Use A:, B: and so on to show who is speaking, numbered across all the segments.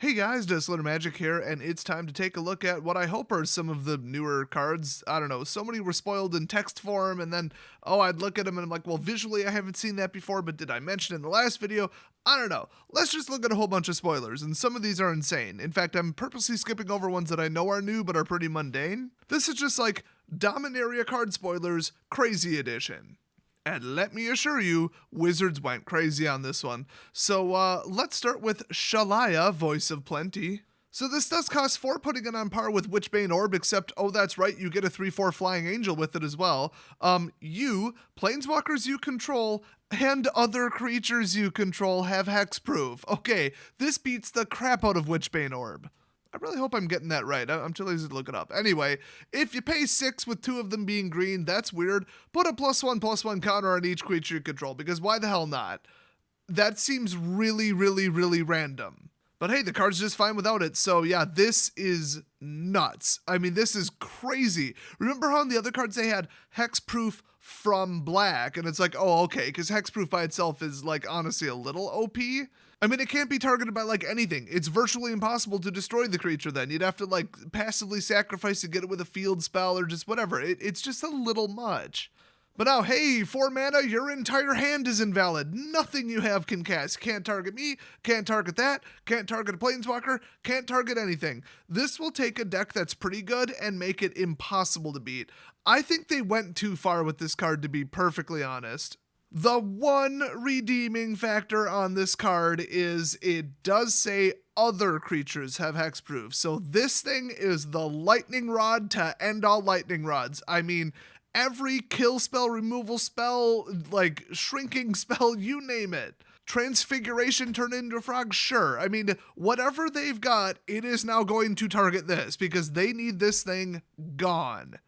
A: Hey guys, Dislitter Magic here, and it's time to take a look at what I hope are some of the newer cards. I don't know, so many were spoiled in text form, and then, I'd look at them and I'm like, well, visually I haven't seen that before, but did I mention it in the last video? I don't know. Let's just look at a whole bunch of spoilers, and some of these are insane. In fact, I'm purposely skipping over ones that I know are new but are pretty mundane. This is just like Dominaria card spoilers, crazy edition. And let me assure you, Wizards went crazy on this one. So let's start with Shalaya, Voice of Plenty. So this does cost 4, putting it on par with Witchbane Orb, except, oh that's right, you get a 3/4 Flying Angel with it as well. Planeswalkers you control, and other creatures you control have hexproof. Okay, this beats the crap out of Witchbane Orb. I really hope I'm getting that right. I'm too lazy to look it up. Anyway, if you pay 6 with 2 of them being green, that's weird. Put a +1/+1 counter on each creature you control, because why the hell not? That seems really, really, really random. But hey, the card's just fine without it, so yeah, this is nuts. I mean, this is crazy. Remember how in the other cards they had hexproof from black, and it's like, oh, okay, because hexproof by itself is, like, honestly a little OP. I mean, it can't be targeted by, like, anything. It's virtually impossible to destroy the creature then. You'd have to, like, passively sacrifice to get it with a field spell or just whatever. It's just a little much. But now, hey, 4 mana, your entire hand is invalid. Nothing you have can cast. Can't target me, can't target that, can't target a planeswalker, can't target anything. This will take a deck that's pretty good and make it impossible to beat. I think they went too far with this card, to be perfectly honest. The one redeeming factor on this card is it does say other creatures have hexproof. So this thing is the lightning rod to end all lightning rods. I mean, every kill spell, removal spell, like shrinking spell, you name it. Transfiguration turned into a frog, sure. I mean, whatever they've got, it is now going to target this because they need this thing gone.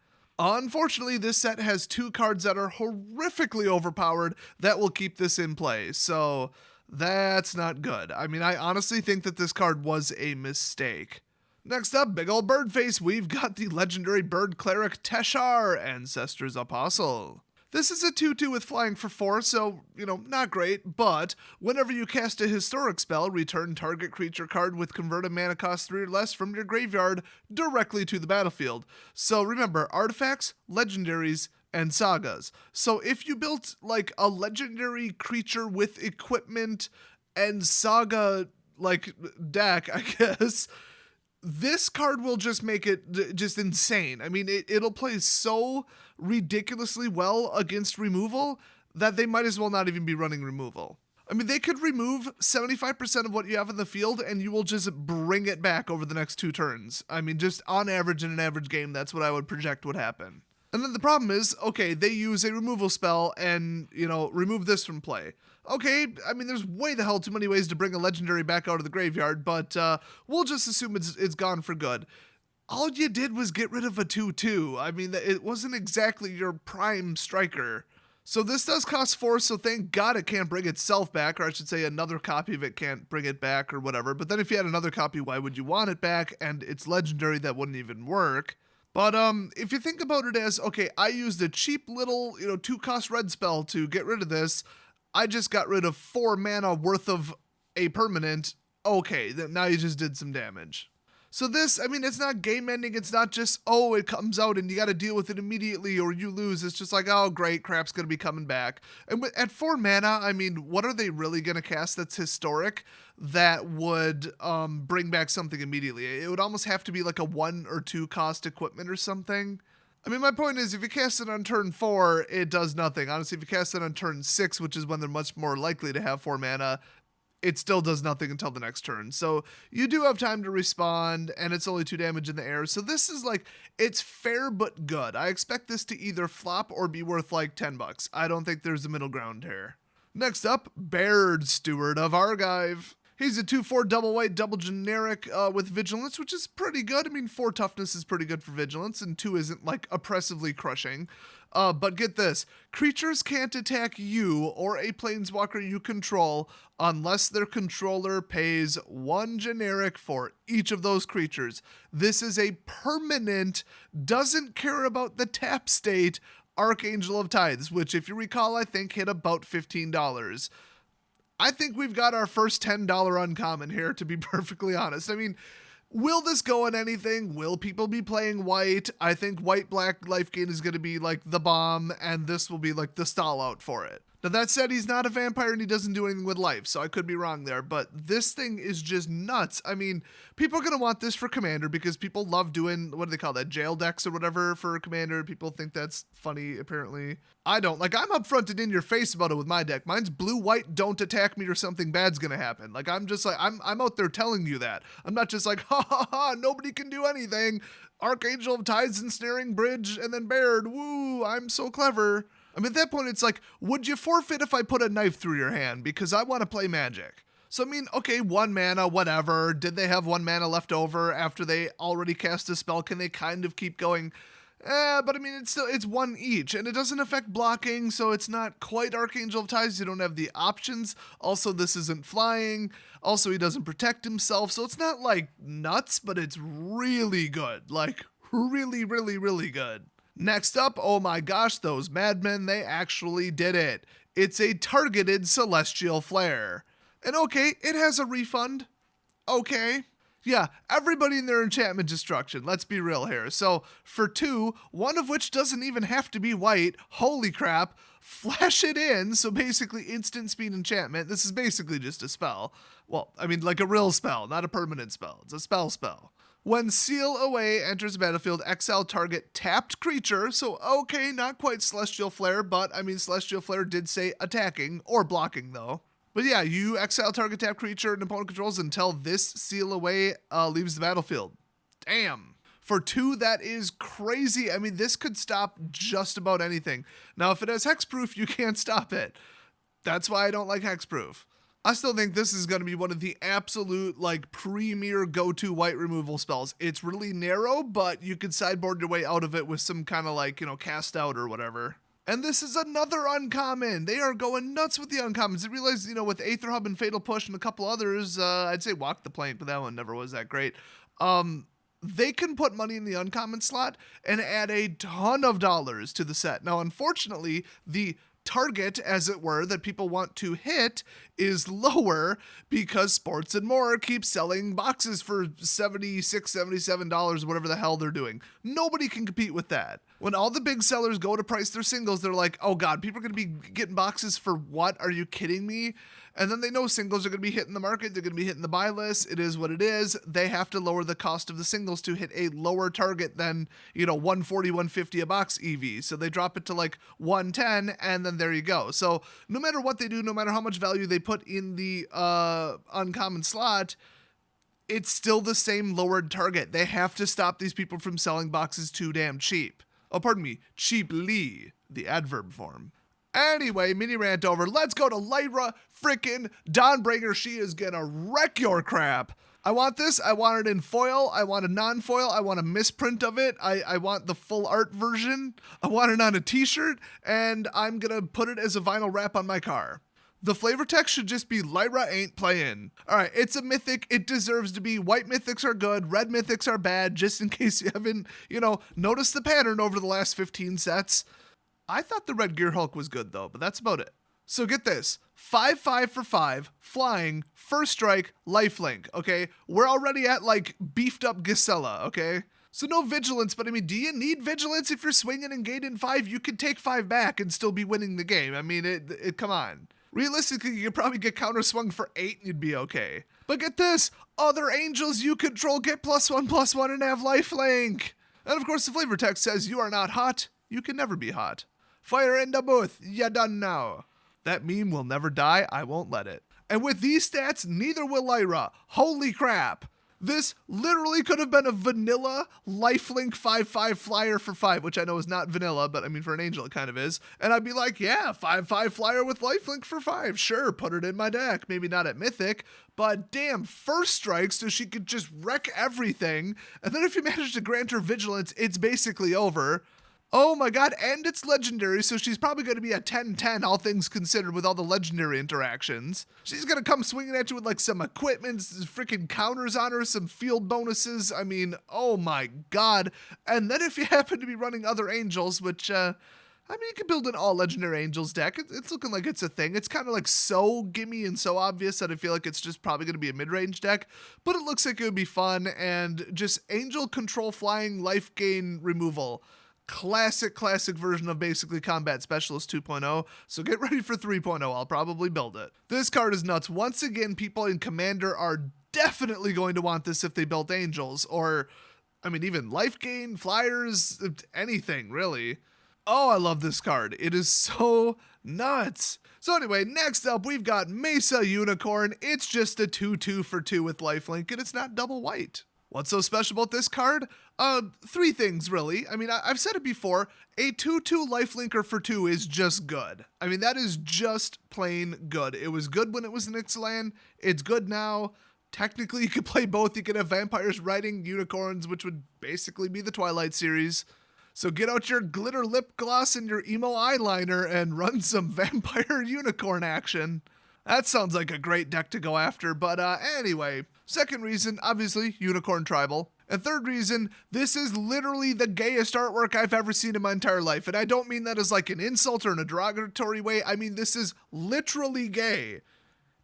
A: Unfortunately, this set has 2 cards that are horrifically overpowered that will keep this in play, so that's not good. I mean, I honestly think that this card was a mistake. Next up, big ol' bird face, we've got the legendary bird cleric Teshar, Ancestor's Apostle. This is a 2/2 with flying for 4, so, not great, but whenever you cast a historic spell, return target creature card with converted mana cost 3 or less from your graveyard directly to the battlefield. So remember, artifacts, legendaries, and sagas. So if you built like a legendary creature with equipment and saga like deck, I guess, this card will just make it just insane. I mean, it'll play so ridiculously well against removal that they might as well not even be running removal. I mean, they could remove 75% of what you have in the field and you will just bring it back over the next 2 turns. I mean, just on average in an average game, that's what I would project would happen. And then the problem is, okay, they use a removal spell and, remove this from play. Okay, I mean, there's way the hell too many ways to bring a legendary back out of the graveyard, but we'll just assume it's gone for good. All you did was get rid of a 2/2. I mean, it wasn't exactly your prime striker. So this does cost 4, so thank God it can't bring itself back, or I should say another copy of it can't bring it back or whatever. But then if you had another copy, why would you want it back? And it's legendary, that wouldn't even work. But if you think about it as, okay, I used a cheap little, 2-cost red spell to get rid of this, I just got rid of 4 mana worth of a permanent, okay, then now you just did some damage. So this, I mean, it's not game ending, it's not just, oh, it comes out and you gotta deal with it immediately or you lose, it's just like, oh great, crap's gonna be coming back. And at 4 mana, I mean, what are they really gonna cast that's historic that would bring back something immediately? It would almost have to be like a 1 or 2 cost equipment or something. I mean, my point is, if you cast it on turn 4, it does nothing. Honestly, if you cast it on turn 6, which is when they're much more likely to have 4 mana, it still does nothing until the next turn. So you do have time to respond, and it's only 2 damage in the air. So this is like, it's fair but good. I expect this to either flop or be worth like $10. I don't think there's a middle ground here. Next up, Baird Steward of Argive. He's a 2/4 double white, double generic with vigilance, which is pretty good. I mean, 4 toughness is pretty good for vigilance, and 2 isn't like oppressively crushing. But get this, creatures can't attack you or a planeswalker you control unless their controller pays 1 generic for each of those creatures. This is a permanent, doesn't care about the tap state, Archangel of Tithes, which if you recall, I think hit about $15. I think we've got our first $10 uncommon here, to be perfectly honest. I mean, will this go in anything? Will people be playing white? I think white-black life gain is going to be like the bomb, and this will be like the stall out for it. Now that said, he's not a vampire and he doesn't do anything with life, so I could be wrong there, but this thing is just nuts. I mean, people are going to want this for Commander because people love doing, what do they call that, jail decks or whatever for Commander. People think that's funny, apparently. I don't. Like, I'm upfront and in your face about it with my deck. Mine's blue-white, don't attack me or something bad's going to happen. Like, I'm just like, I'm out there telling you that. I'm not just like, ha ha ha, nobody can do anything. Archangel of Tides Ensnaring Bridge and then Baird, woo, I'm so clever. I mean, at that point, it's like, would you forfeit if I put a knife through your hand? Because I want to play Magic. So, I mean, okay, 1 mana, whatever. Did they have 1 mana left over after they already cast a spell? Can they kind of keep going? But I mean, it's 1 each, and it doesn't affect blocking, so it's not quite Archangel of Tides. You don't have the options. Also, this isn't flying. Also, he doesn't protect himself, so it's not, like, nuts, but it's really good. Like, really, really, really good. Next up, oh my gosh, those madmen, they actually did it. It's a targeted Celestial Flare. And okay, it has a refund. Okay. Yeah, everybody in their enchantment destruction, let's be real here. So, for 2, one of which doesn't even have to be white, holy crap, flash it in, so basically instant speed enchantment. This is basically just a spell. Well, I mean, like a real spell, not a permanent spell. It's a spell. When Seal Away enters the battlefield, exile target tapped creature. So, okay, not quite Celestial Flare, but I mean, Celestial Flare did say attacking or blocking, though. But yeah, you exile target tapped creature and opponent controls until this Seal Away leaves the battlefield. Damn. For 2, that is crazy. I mean, this could stop just about anything. Now, if it has hexproof, you can't stop it. That's why I don't like hexproof. I still think this is going to be one of the absolute, like, premier go-to white removal spells. It's really narrow, but you can sideboard your way out of it with some kind of, like, cast out or whatever. And this is another uncommon. They are going nuts with the uncommons. I realize, with Aether Hub and Fatal Push and a couple others, I'd say Walk the Plank, but that one never was that great. They can put money in the uncommon slot and add a ton of dollars to the set. Now, unfortunately, the target, as it were, that people want to hit is lower because Sports and More keeps selling boxes for $76, $77, whatever the hell they're doing. Nobody can compete with that. When all the big sellers go to price their singles, they're like, oh god, people are going to be getting boxes for what? Are you kidding me? And then they know singles are going to be hitting the market. They're going to be hitting the buy list. It is what it is. They have to lower the cost of the singles to hit a lower target than, 140, 150 a box EV. So they drop it to like 110 and then there you go. So no matter what they do, no matter how much value they put in the uncommon slot, it's still the same lowered target. They have to stop these people from selling boxes too damn cheap. Oh, pardon me, cheaply, the adverb form. Anyway, mini rant over. Let's go to Lyra frickin' Dawnbringer. She is gonna wreck your crap. I want this. I want it in foil. I want a non-foil. I want a misprint of it. I want the full art version. I want it on a t-shirt, and I'm gonna put it as a vinyl wrap on my car. The flavor text should just be Lyra ain't playin'. Alright, it's a mythic. It deserves to be. White mythics are good. Red mythics are bad, just in case you haven't, noticed the pattern over the last 15 sets. I thought the Red Gear Hulk was good, though, but that's about it. So get this. 5/5 for 5, flying, first strike, lifelink, okay? We're already at, beefed up Gisela, okay? So no vigilance, but I mean, do you need vigilance if you're swinging and gating 5? You could take 5 back and still be winning the game. I mean, come on. Realistically, you could probably get counter-swung for 8 and you'd be okay. But get this. Other angels you control get +1/+1 and have lifelink. And of course, the flavor text says, you are not hot. You can never be hot. Fire in the booth, ya done now. That meme will never die, I won't let it. And with these stats, neither will Lyra. Holy crap. This literally could have been a vanilla lifelink 5/5 flyer for 5, which I know is not vanilla, but I mean for an angel it kind of is. And I'd be like, yeah, 5/5 flyer with lifelink for 5. Sure, put it in my deck. Maybe not at Mythic, but damn, first strike so she could just wreck everything. And then if you manage to grant her vigilance, it's basically over. Oh my god, and it's legendary, so she's probably going to be a 10/10, all things considered, with all the legendary interactions. She's going to come swinging at you with, some equipment, freaking counters on her, some field bonuses. I mean, oh my god. And then if you happen to be running other angels, which, I mean, you can build an all legendary angels deck. It's looking like it's a thing. It's kind of like so gimme and so obvious that I feel like it's just probably going to be a mid-range deck, but it looks like it would be fun and just angel control flying life gain removal. Classic version of basically Combat Specialist 2.0, so get ready for 3.0. I'll probably build it. This card is nuts. Once again, people in Commander are definitely going to want this if they built angels, or, I mean, even life gain, flyers, anything, really. Oh, I love this card. It is so nuts. So anyway, next up, we've got Mesa Unicorn. It's just a 2/2 for 2 with lifelink, and it's not double white. What's so special about this card? 3 things, really. I mean, I've said it before. A 2/2 lifelinker for 2 is just good. I mean, that is just plain good. It was good when it was an Ixalan. It's good now. Technically, you could play both. You could have vampires riding unicorns, which would basically be the Twilight series. So get out your glitter lip gloss and your emo eyeliner and run some vampire unicorn action. That sounds like a great deck to go after, but anyway. Second reason, obviously, unicorn tribal. And third reason, this is literally the gayest artwork I've ever seen in my entire life. And I don't mean that as like an insult or in a derogatory way. I mean, this is literally gay.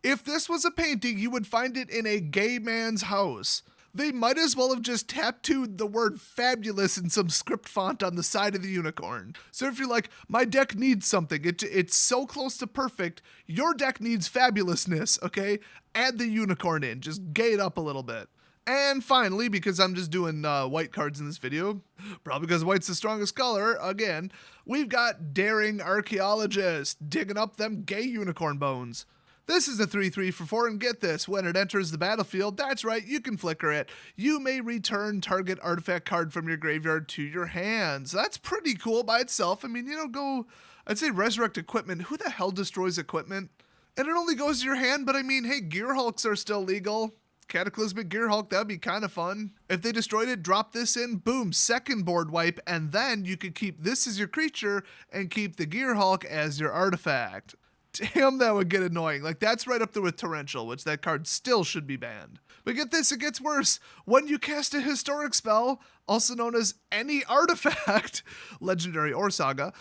A: If this was a painting, you would find it in a gay man's house. They might as well have just tattooed the word fabulous in some script font on the side of the unicorn. So if you're like, my deck needs something, it's so close to perfect, your deck needs fabulousness, okay? Add the unicorn in, just gay it up a little bit. And finally, because I'm just doing white cards in this video, probably because white's the strongest color, again, we've got Daring Archaeologist, digging up them gay unicorn bones. This is a 3/3 for 4, and get this, when it enters the battlefield, that's right, you can flicker it. You may return target artifact card from your graveyard to your hands. That's pretty cool by itself. I mean, I'd say resurrect equipment. Who the hell destroys equipment? And it only goes to your hand, but I mean, hey, Gear Hulks are still legal. Cataclysmic Gear Hulk, that'd be kind of fun. If they destroyed it, drop this in, boom, second board wipe, and then you could keep this as your creature and keep the Gear Hulk as your artifact. Damn, that would get annoying. Like, that's right up there with Torrential, which that card still should be banned. But get this, it gets worse. When you cast a historic spell, also known as any artifact, legendary or saga,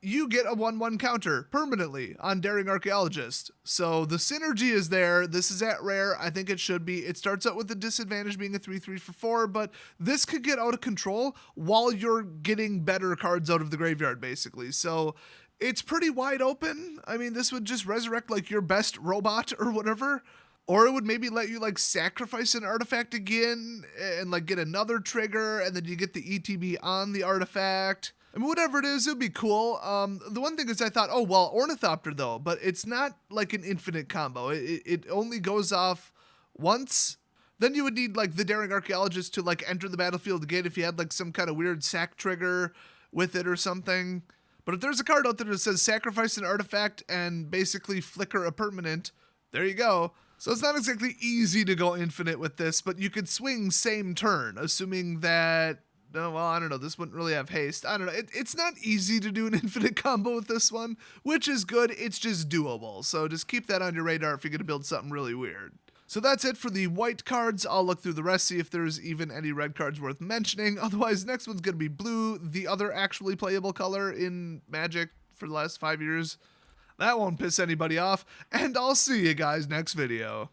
A: you get a 1/1 counter permanently on Daring Archaeologist. So the synergy is there. This is at rare. I think it should be. It starts out with the disadvantage being a 3/3 for 4, but this could get out of control while you're getting better cards out of the graveyard, basically. So it's pretty wide open. I mean, this would just resurrect like your best robot or whatever. Or it would maybe let you like sacrifice an artifact again and like get another trigger, and then you get the ETB on the artifact. I mean, whatever it is, it would be cool. The one thing is I thought, oh, well, Ornithopter though, but it's not like an infinite combo. It only goes off once. Then you would need like the Daring Archaeologist to like enter the battlefield again if you had like some kind of weird sack trigger with it or something. But if there's a card out there that says sacrifice an artifact and basically flicker a permanent, there you go. So it's not exactly easy to go infinite with this, but you could swing same turn, assuming that, no, well, I don't know, this wouldn't really have haste. I don't know, it's not easy to do an infinite combo with this one, which is good, it's just doable. So just keep that on your radar if you're going to build something really weird. So that's it for the white cards. I'll look through the rest, see if there's even any red cards worth mentioning. Otherwise, next one's going to be blue, the other actually playable color in Magic for the last 5 years. That won't piss anybody off, and I'll see you guys next video.